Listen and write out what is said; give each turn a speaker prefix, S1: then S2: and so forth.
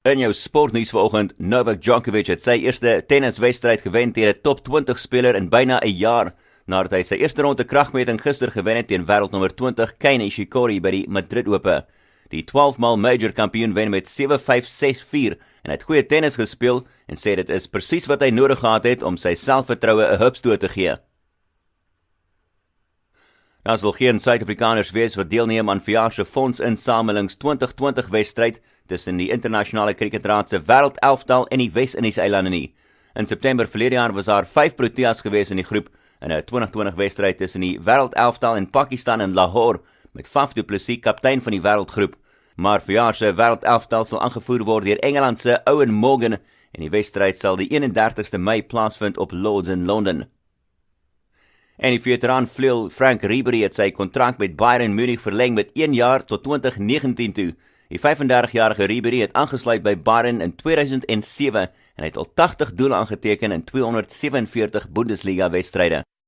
S1: In jou sportnuus vanoggend, Novak Djokovic het sy eerste tenniswedstryd gewen teen 'n top 20 speler in byna 'n jaar, nadat hy sy eerste ronde kragmeting gister gewen het teen wêreldnommer 20 Kei Nishikori by die Madrid Ope. Die 12-maal major kampioen wen met 7-5, 6-4 en het goeie tennis gespeel en sê dit is presies wat hy nodig gehad het om sy selfvertroue 'n hupstoot te gee. Daar sal geen Suid-Afrikaners wees wat deelneem aan verjaar se fondsinsamelings 2020 wedstryd tussen die internasionale kriketraad se wêreldelftal en die Wes-Indiese eilande nie. In September verlede jaar was daar 5 Proteas gewees in die groep in 'n 2020 wedstryd tussen die wêreldelftal en Pakistan in Lahore met Faf du Plessis kaptein van die wêreldgroep. Maar verjaar se wêreldelftal sal aangevoer word deur Engeland se Eoin Morgan en die wedstryd sal die 31ste Mei plaasvind op Lords in Londen. En die veteraan vleuel Frank Ribery het sy kontrak met Bayern Munich verleng met 1 jaar tot 2019 toe. Die 35-jarige Ribery het aangesluit by Bayern in 2007 en hy het al 80 doele aangeteken in 247 Bundesliga wedstryde.